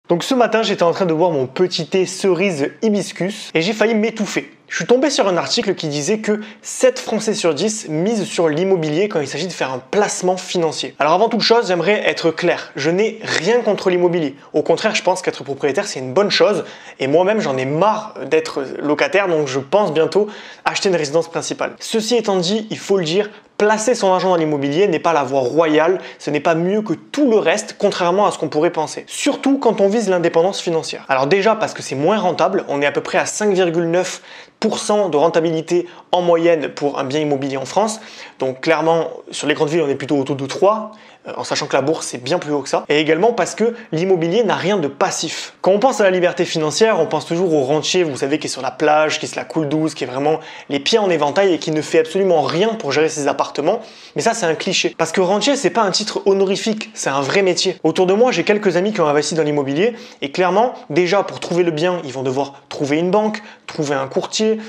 Donc ce matin, j'étais en train de boire mon petit thé cerise hibiscus et j'ai failli m'étouffer. Je suis tombé sur un article qui disait que 7 Français sur 10 misent sur l'immobilier quand il s'agit de faire un placement financier. Alors avant toute chose, j'aimerais être clair, je n'ai rien contre l'immobilier. Au contraire, je pense qu'être propriétaire, c'est une bonne chose et moi-même, j'en ai marre d'être locataire, donc je pense bientôt acheter une résidence principale. Ceci étant dit, il faut le dire, placer son argent dans l'immobilier n'est pas la voie royale, ce n'est pas mieux que tout le reste, contrairement à ce qu'on pourrait penser. Surtout quand on vise l'indépendance financière. Alors déjà parce que c'est moins rentable, on est à peu près à 5,9% de rentabilité en moyenne pour un bien immobilier en France. Donc clairement, sur les grandes villes, on est plutôt autour de 3%. En sachant que la bourse c'est bien plus haut que ça, et également parce que l'immobilier n'a rien de passif. Quand on pense à la liberté financière, on pense toujours au rentier, vous savez, qui est sur la plage, qui se la coule douce, qui est vraiment les pieds en éventail et qui ne fait absolument rien pour gérer ses appartements. Mais ça c'est un cliché, parce que rentier c'est pas un titre honorifique, c'est un vrai métier. Autour de moi j'ai quelques amis qui ont investi dans l'immobilier et clairement déjà pour trouver le bien ils vont devoir trouver une banque, trouver un courtier,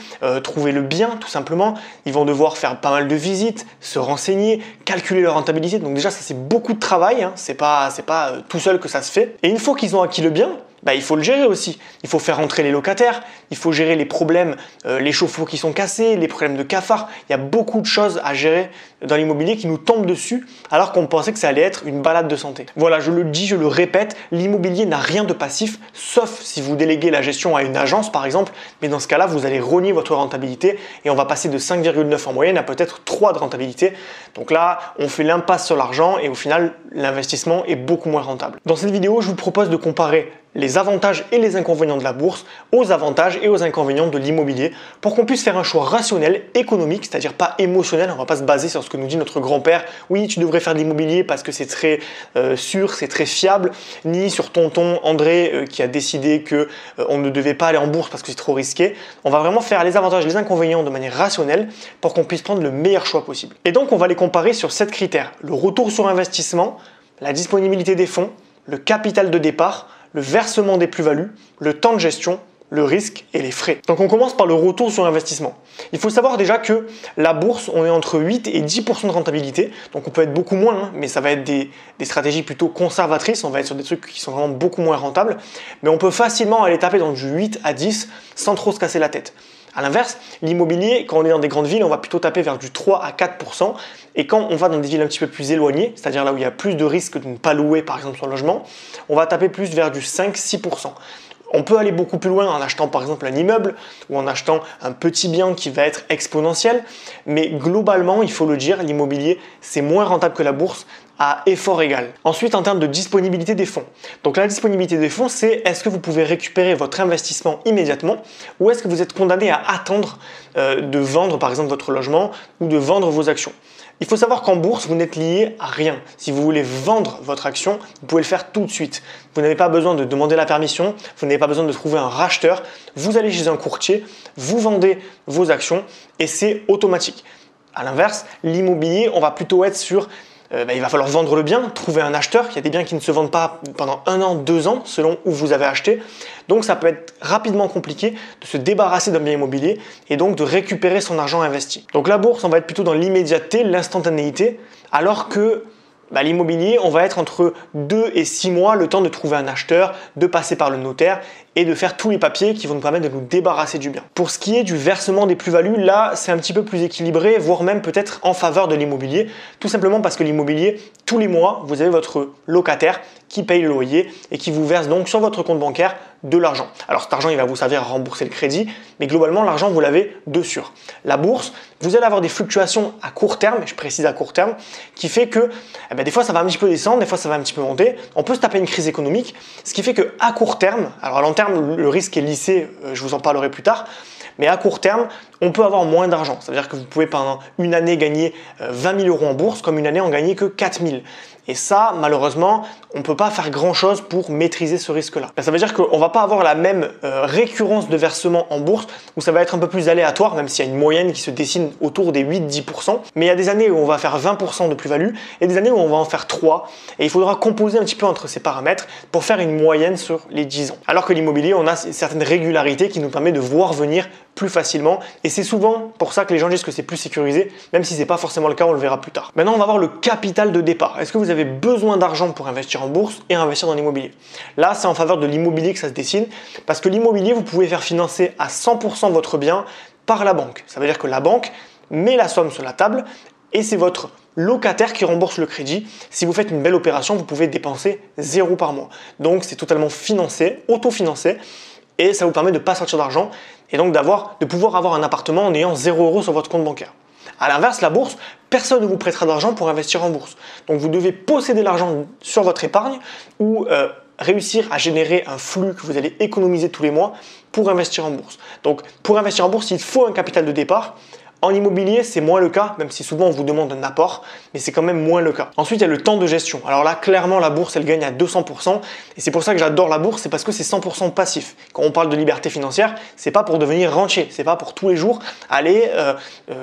trouver le bien tout simplement. Ils vont devoir faire pas mal de visites, se renseigner, calculer leur rentabilité. Donc déjà ça c'est beaucoup de travail, hein. C'est pas tout seul que ça se fait. Et une fois qu'ils ont acquis le bien, il faut le gérer aussi. Il faut faire rentrer les locataires, il faut gérer les problèmes, les chauffe-eau qui sont cassés, les problèmes de cafards. Il y a beaucoup de choses à gérer dans l'immobilier qui nous tombent dessus alors qu'on pensait que ça allait être une balade de santé. Voilà, je le dis, je le répète, l'immobilier n'a rien de passif, sauf si vous déléguez la gestion à une agence par exemple, mais dans ce cas-là, vous allez rogner votre rentabilité et on va passer de 5,9 en moyenne à peut-être 3 de rentabilité. Donc là, on fait l'impasse sur l'argent et au final, l'investissement est beaucoup moins rentable. Dans cette vidéo, je vous propose de comparer les avantages et les inconvénients de la bourse aux avantages et aux inconvénients de l'immobilier pour qu'on puisse faire un choix rationnel, économique, c'est-à-dire pas émotionnel. On ne va pas se baser sur ce que nous dit notre grand-père. Oui, tu devrais faire de l'immobilier parce que c'est très sûr, c'est très fiable, ni sur tonton André qui a décidé que on ne devait pas aller en bourse parce que c'est trop risqué. On va vraiment faire les avantages et les inconvénients de manière rationnelle pour qu'on puisse prendre le meilleur choix possible. Et donc, on va les comparer sur 7 critères. Le retour sur investissement, la disponibilité des fonds, le capital de départ, le versement des plus-values, le temps de gestion, le risque et les frais. Donc on commence par le retour sur investissement. Il faut savoir déjà que la bourse, on est entre 8 et 10% de rentabilité. Donc on peut être beaucoup moins, hein, mais ça va être des stratégies plutôt conservatrices. On va être sur des trucs qui sont vraiment beaucoup moins rentables. Mais on peut facilement aller taper dans du 8 à 10 sans trop se casser la tête. A l'inverse, l'immobilier, quand on est dans des grandes villes, on va plutôt taper vers du 3 à 4%. Et quand on va dans des villes un petit peu plus éloignées, c'est-à-dire là où il y a plus de risques de ne pas louer par exemple son logement, on va taper plus vers du 5-6%. On peut aller beaucoup plus loin en achetant par exemple un immeuble ou en achetant un petit bien qui va être exponentiel. Mais globalement, il faut le dire, l'immobilier, c'est moins rentable que la bourse à effort égal. Ensuite, en termes de disponibilité des fonds. Donc la disponibilité des fonds, c'est est-ce que vous pouvez récupérer votre investissement immédiatement ou est-ce que vous êtes condamné à attendre de vendre par exemple votre logement ou de vendre vos actions. Il faut savoir qu'en bourse, vous n'êtes lié à rien. Si vous voulez vendre votre action, vous pouvez le faire tout de suite. Vous n'avez pas besoin de demander la permission, vous n'avez pas besoin de trouver un racheteur. Vous allez chez un courtier, vous vendez vos actions et c'est automatique. À l'inverse, l'immobilier, on va plutôt être sur il va falloir vendre le bien, trouver un acheteur. Il y a des biens qui ne se vendent pas pendant 1 an, 2 ans, selon où vous avez acheté. Donc ça peut être rapidement compliqué de se débarrasser d'un bien immobilier et donc de récupérer son argent investi. Donc la bourse, on va être plutôt dans l'immédiateté, l'instantanéité, alors que l'immobilier, on va être entre 2 et 6 mois, le temps de trouver un acheteur, de passer par le notaire et de faire tous les papiers qui vont nous permettre de nous débarrasser du bien. Pour ce qui est du versement des plus-values, là, c'est un petit peu plus équilibré, voire même peut-être en faveur de l'immobilier, tout simplement parce que l'immobilier, tous les mois, vous avez votre locataire qui paye le loyer et qui vous verse donc sur votre compte bancaire de l'argent. Alors cet argent, il va vous servir à rembourser le crédit, mais globalement, l'argent, vous l'avez de sûr. La bourse, vous allez avoir des fluctuations à court terme, je précise à court terme, qui fait que des fois, ça va un petit peu descendre, des fois, ça va un petit peu monter. On peut se taper une crise économique, ce qui fait qu'à court terme, alors à long terme, le risque est lissé, je vous en parlerai plus tard, mais à court terme, on peut avoir moins d'argent. Ça veut dire que vous pouvez pendant une année gagner 20 000 euros en bourse, comme une année en gagner que 4 000. Et ça, malheureusement, on ne peut pas faire grand-chose pour maîtriser ce risque-là. Ça veut dire qu'on ne va pas avoir la même récurrence de versement en bourse, où ça va être un peu plus aléatoire, même s'il y a une moyenne qui se dessine autour des 8-10%. Mais il y a des années où on va faire 20% de plus-value et des années où on va en faire 3. Et il faudra composer un petit peu entre ces paramètres pour faire une moyenne sur les 10 ans. Alors que l'immobilier, on a certaines régularités qui nous permettent de voir venir plus facilement. Et c'est souvent pour ça que les gens disent que c'est plus sécurisé, même si ce n'est pas forcément le cas, on le verra plus tard. Maintenant, on va voir le capital de départ. Est-ce que vous avez besoin d'argent pour investir en bourse et investir dans l'immobilier? Là, c'est en faveur de l'immobilier que ça se dessine, parce que l'immobilier, vous pouvez faire financer à 100% votre bien par la banque. Ça veut dire que la banque met la somme sur la table et c'est votre locataire qui rembourse le crédit. Si vous faites une belle opération, vous pouvez dépenser 0 par mois. Donc, c'est totalement financé, autofinancé, et ça vous permet de ne pas sortir d'argent et donc de pouvoir avoir un appartement en ayant 0 € sur votre compte bancaire. A l'inverse, la bourse, personne ne vous prêtera d'argent pour investir en bourse. Donc, vous devez posséder l'argent sur votre épargne ou réussir à générer un flux que vous allez économiser tous les mois pour investir en bourse. Donc, pour investir en bourse, il faut un capital de départ. En immobilier, c'est moins le cas, même si souvent on vous demande un apport, mais c'est quand même moins le cas. Ensuite, il y a le temps de gestion. Alors là, clairement, la bourse, elle gagne à 200%, et c'est pour ça que j'adore la bourse, c'est parce que c'est 100% passif. Quand on parle de liberté financière, c'est pas pour devenir rentier, c'est pas pour tous les jours aller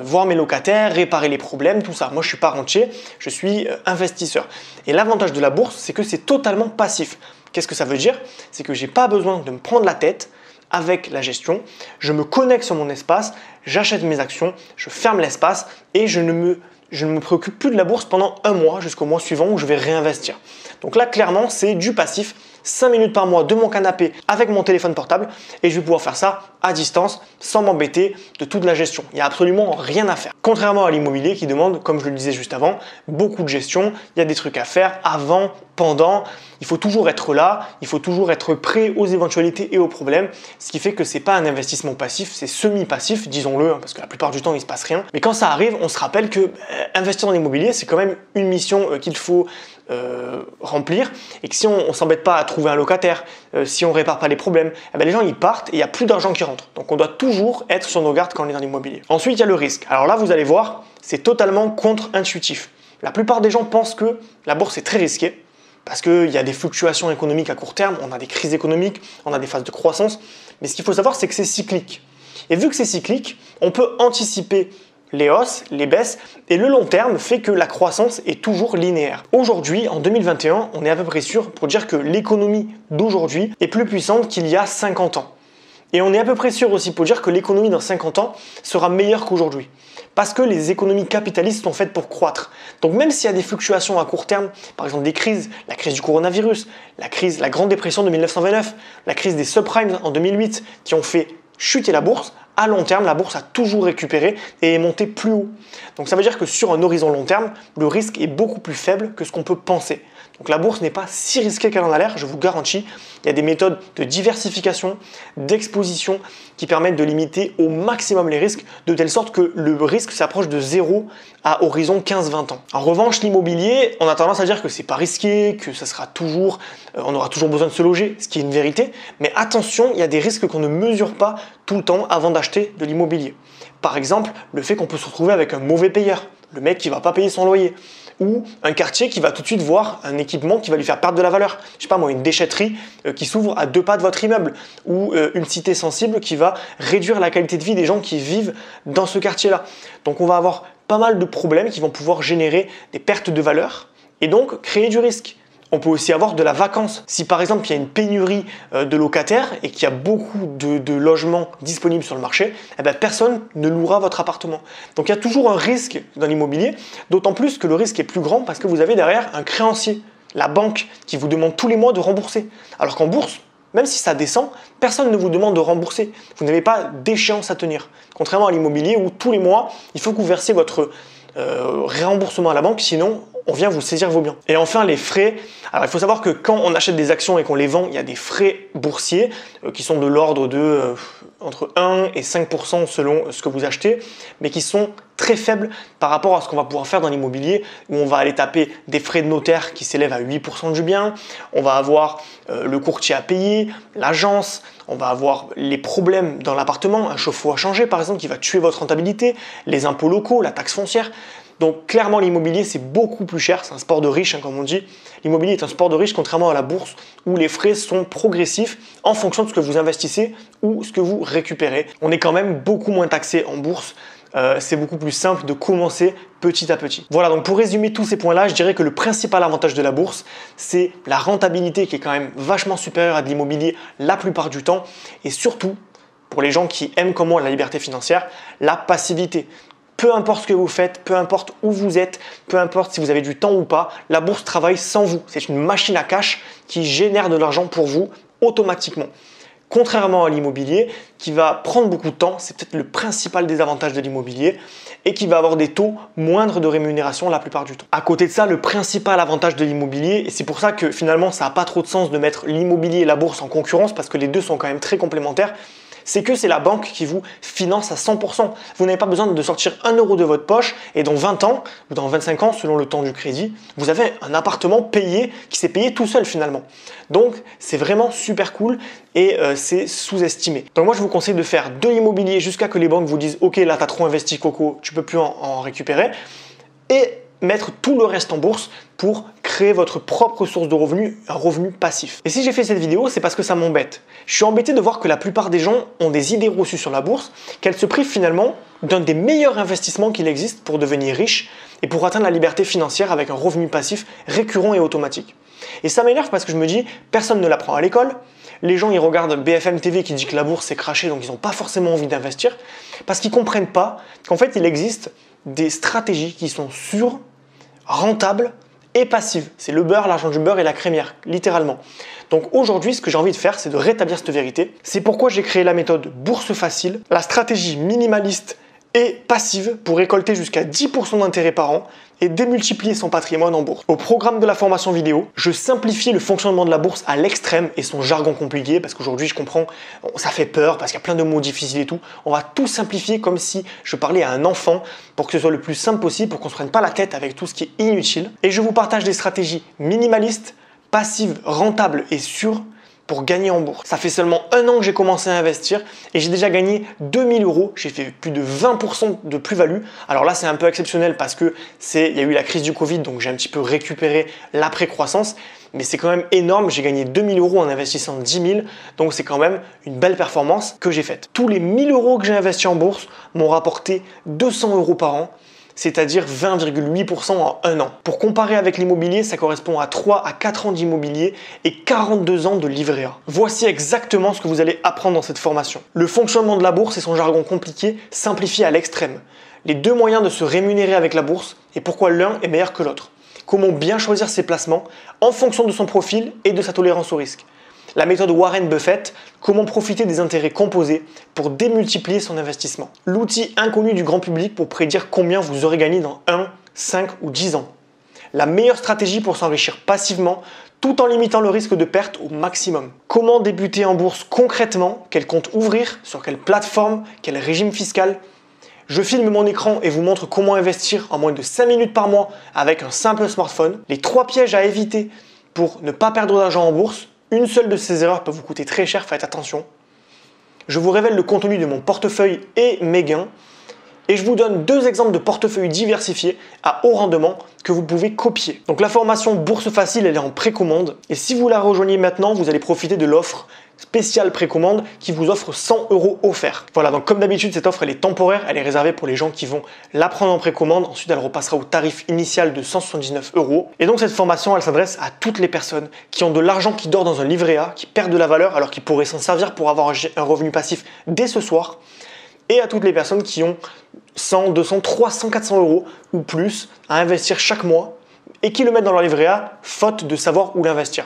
voir mes locataires, réparer les problèmes, tout ça. Moi, je suis pas rentier, je suis investisseur. Et l'avantage de la bourse, c'est que c'est totalement passif. Qu'est-ce que ça veut dire? C'est que j'ai pas besoin de me prendre la tête avec la gestion, je me connecte sur mon espace, j'achète mes actions, je ferme l'espace et je ne me préoccupe plus de la bourse pendant un mois jusqu'au mois suivant où je vais réinvestir. Donc là, clairement, c'est du passif, 5 minutes par mois de mon canapé avec mon téléphone portable et je vais pouvoir faire ça à distance sans m'embêter de toute la gestion. Il n'y a absolument rien à faire. Contrairement à l'immobilier qui demande, comme je le disais juste avant, beaucoup de gestion, il y a des trucs à faire avant, pendant, il faut toujours être là, il faut toujours être prêt aux éventualités et aux problèmes, ce qui fait que c'est pas un investissement passif, c'est semi-passif, disons-le, parce que la plupart du temps il se passe rien. Mais quand ça arrive, on se rappelle que investir dans l'immobilier, c'est quand même une mission qu'il faut remplir et que si on ne s'embête pas à trouver un locataire, si on ne répare pas les problèmes, eh bien, les gens ils partent et il n'y a plus d'argent qui rentre. Donc on doit toujours être sur nos gardes quand on est dans l'immobilier. Ensuite, il y a le risque. Alors là, vous allez voir, c'est totalement contre-intuitif. La plupart des gens pensent que la bourse est très risquée parce qu'il y a des fluctuations économiques à court terme, on a des crises économiques, on a des phases de croissance, mais ce qu'il faut savoir, c'est que c'est cyclique. Et vu que c'est cyclique, on peut anticiper les hausses, les baisses, et le long terme fait que la croissance est toujours linéaire. Aujourd'hui, en 2021, on est à peu près sûr pour dire que l'économie d'aujourd'hui est plus puissante qu'il y a 50 ans. Et on est à peu près sûr aussi pour dire que l'économie dans 50 ans sera meilleure qu'aujourd'hui. Parce que les économies capitalistes sont faites pour croître. Donc même s'il y a des fluctuations à court terme, par exemple des crises, la crise du coronavirus, la Grande Dépression de 1929, la crise des subprimes en 2008, qui ont fait chuter la bourse, à long terme, la bourse a toujours récupéré et est montée plus haut. Donc ça veut dire que sur un horizon long terme, le risque est beaucoup plus faible que ce qu'on peut penser. Donc la bourse n'est pas si risquée qu'elle en a l'air, je vous garantis. Il y a des méthodes de diversification, d'exposition qui permettent de limiter au maximum les risques, de telle sorte que le risque s'approche de zéro à horizon 15-20 ans. En revanche, l'immobilier, on a tendance à dire que c'est pas risqué, que ça sera toujours, on aura toujours besoin de se loger, ce qui est une vérité. Mais attention, il y a des risques qu'on ne mesure pas tout le temps avant d'acheter de l'immobilier. Par exemple, le fait qu'on peut se retrouver avec un mauvais payeur, le mec qui va pas payer son loyer, ou un quartier qui va tout de suite voir un équipement qui va lui faire perdre de la valeur. Je sais pas moi, une déchetterie qui s'ouvre à 2 pas de votre immeuble, ou une cité sensible qui va réduire la qualité de vie des gens qui vivent dans ce quartier-là. Donc on va avoir pas mal de problèmes qui vont pouvoir générer des pertes de valeur et donc créer du risque. On peut aussi avoir de la vacance. Si par exemple il y a une pénurie de locataires et qu'il y a beaucoup de logements disponibles sur le marché, eh bien, personne ne louera votre appartement. Donc il y a toujours un risque dans l'immobilier, d'autant plus que le risque est plus grand parce que vous avez derrière un créancier, la banque qui vous demande tous les mois de rembourser. Alors qu'en bourse, même si ça descend, personne ne vous demande de rembourser. Vous n'avez pas d'échéance à tenir. Contrairement à l'immobilier où tous les mois, il faut que vous versiez votre remboursement à la banque, sinon on vient vous saisir vos biens. Et enfin, les frais. Alors, il faut savoir que quand on achète des actions et qu'on les vend, il y a des frais boursiers qui sont de l'ordre de entre 1 et 5% selon ce que vous achetez, mais qui sont très faibles par rapport à ce qu'on va pouvoir faire dans l'immobilier, où on va aller taper des frais de notaire qui s'élèvent à 8% du bien, on va avoir le courtier à payer, l'agence, on va avoir les problèmes dans l'appartement, un chauffe-eau à changer par exemple qui va tuer votre rentabilité, les impôts locaux, la taxe foncière. Donc clairement l'immobilier c'est beaucoup plus cher, c'est un sport de riche comme on dit. L'immobilier est un sport de riche contrairement à la bourse où les frais sont progressifs en fonction de ce que vous investissez ou ce que vous récupérez. On est quand même beaucoup moins taxé en bourse. C'est beaucoup plus simple de commencer petit à petit. Voilà, donc pour résumer tous ces points-là, je dirais que le principal avantage de la bourse, c'est la rentabilité qui est quand même vachement supérieure à de l'immobilier la plupart du temps et surtout, pour les gens qui aiment comme moi la liberté financière, la passivité. Peu importe ce que vous faites, peu importe où vous êtes, peu importe si vous avez du temps ou pas, la bourse travaille sans vous. C'est une machine à cash qui génère de l'argent pour vous automatiquement. Contrairement à l'immobilier qui va prendre beaucoup de temps, c'est peut-être le principal désavantage de l'immobilier et qui va avoir des taux moindres de rémunération la plupart du temps. À côté de ça, le principal avantage de l'immobilier, et c'est pour ça que finalement ça n'a pas trop de sens de mettre l'immobilier et la bourse en concurrence parce que les deux sont quand même très complémentaires, c'est que c'est la banque qui vous finance à 100%. Vous n'avez pas besoin de sortir 1 euro de votre poche et dans 20 ans ou dans 25 ans, selon le temps du crédit, vous avez un appartement payé qui s'est payé tout seul finalement. Donc, c'est vraiment super cool et c'est sous-estimé. Donc moi, je vous conseille de faire de l'immobilier jusqu'à que les banques vous disent « Ok, là, tu as trop investi, Coco, tu peux plus en récupérer. » et mettre tout le reste en bourse pour créer votre propre source de revenus, un revenu passif. Et si j'ai fait cette vidéo, c'est parce que ça m'embête. Je suis embêté de voir que la plupart des gens ont des idées reçues sur la bourse, qu'elles se privent finalement d'un des meilleurs investissements qu'il existe pour devenir riche et pour atteindre la liberté financière avec un revenu passif récurrent et automatique. Et ça m'énerve parce que je me dis, personne ne l'apprend à l'école. Les gens, ils regardent BFM TV qui dit que la bourse c'est craché, donc ils n'ont pas forcément envie d'investir parce qu'ils ne comprennent pas qu'en fait, il existe des stratégies qui sont sûres, rentables et passives. C'est le beurre, l'argent du beurre et la crémière, littéralement. Donc aujourd'hui, ce que j'ai envie de faire, c'est de rétablir cette vérité. C'est pourquoi j'ai créé la méthode Bourse Facile, la stratégie minimaliste et passive pour récolter jusqu'à 10% d'intérêt par an et démultiplier son patrimoine en bourse. Au programme de la formation vidéo, je simplifie le fonctionnement de la bourse à l'extrême et son jargon compliqué parce qu'aujourd'hui je comprends, ça fait peur parce qu'il y a plein de mots difficiles et tout. On va tout simplifier comme si je parlais à un enfant pour que ce soit le plus simple possible, pour qu'on ne se prenne pas la tête avec tout ce qui est inutile. Et je vous partage des stratégies minimalistes, passives, rentables et sûres pour gagner en bourse. Ça fait seulement 1 an que j'ai commencé à investir et j'ai déjà gagné 2000 euros. J'ai fait plus de 20% de plus-value. Alors là, c'est un peu exceptionnel parce que il y a eu la crise du Covid, donc j'ai un petit peu récupéré l'après-croissance. Mais c'est quand même énorme. J'ai gagné 2000 euros en investissant 10 000. Donc c'est quand même une belle performance que j'ai faite. Tous les 1000 euros que j'ai investis en bourse m'ont rapporté 200 euros par an, c'est-à-dire 20,8% en 1 an. Pour comparer avec l'immobilier, ça correspond à 3 à 4 ans d'immobilier et 42 ans de livret A. Voici exactement ce que vous allez apprendre dans cette formation. Le fonctionnement de la bourse et son jargon compliqué simplifié à l'extrême. Les deux moyens de se rémunérer avec la bourse et pourquoi l'un est meilleur que l'autre. Comment bien choisir ses placements en fonction de son profil et de sa tolérance au risque. La méthode Warren Buffett, comment profiter des intérêts composés pour démultiplier son investissement. L'outil inconnu du grand public pour prédire combien vous aurez gagné dans 1, 5 ou 10 ans. La meilleure stratégie pour s'enrichir passivement tout en limitant le risque de perte au maximum. Comment débuter en bourse concrètement, quel compte ouvrir, sur quelle plateforme, quel régime fiscal. Je filme mon écran et vous montre comment investir en moins de 5 minutes par mois avec un simple smartphone. Les 3 pièges à éviter pour ne pas perdre d'argent en bourse. Une seule de ces erreurs peut vous coûter très cher, faites attention. Je vous révèle le contenu de mon portefeuille et mes gains. Et je vous donne 2 exemples de portefeuilles diversifiés à haut rendement que vous pouvez copier. Donc la formation Bourse Facile, elle est en précommande. Et si vous la rejoignez maintenant, vous allez profiter de l'offre spéciale précommande qui vous offre 100 euros offerts. Voilà, donc comme d'habitude, cette offre elle est temporaire, elle est réservée pour les gens qui vont la prendre en précommande. Ensuite, elle repassera au tarif initial de 179 euros. Et donc cette formation, elle s'adresse à toutes les personnes qui ont de l'argent qui dort dans un livret A, qui perdent de la valeur alors qu'ils pourraient s'en servir pour avoir un revenu passif dès ce soir. Et à toutes les personnes qui ont 100, 200, 300, 400 euros ou plus à investir chaque mois et qui le mettent dans leur livret A faute de savoir où l'investir.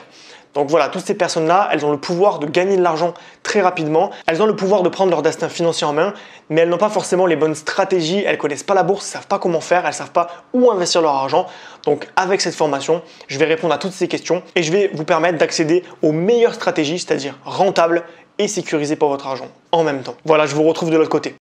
Donc voilà, toutes ces personnes-là, elles ont le pouvoir de gagner de l'argent très rapidement. Elles ont le pouvoir de prendre leur destin financier en main, mais elles n'ont pas forcément les bonnes stratégies. Elles ne connaissent pas la bourse, elles ne savent pas comment faire, elles ne savent pas où investir leur argent. Donc avec cette formation, je vais répondre à toutes ces questions et je vais vous permettre d'accéder aux meilleures stratégies, c'est-à-dire rentables et sécurisées pour votre argent en même temps. Voilà, je vous retrouve de l'autre côté.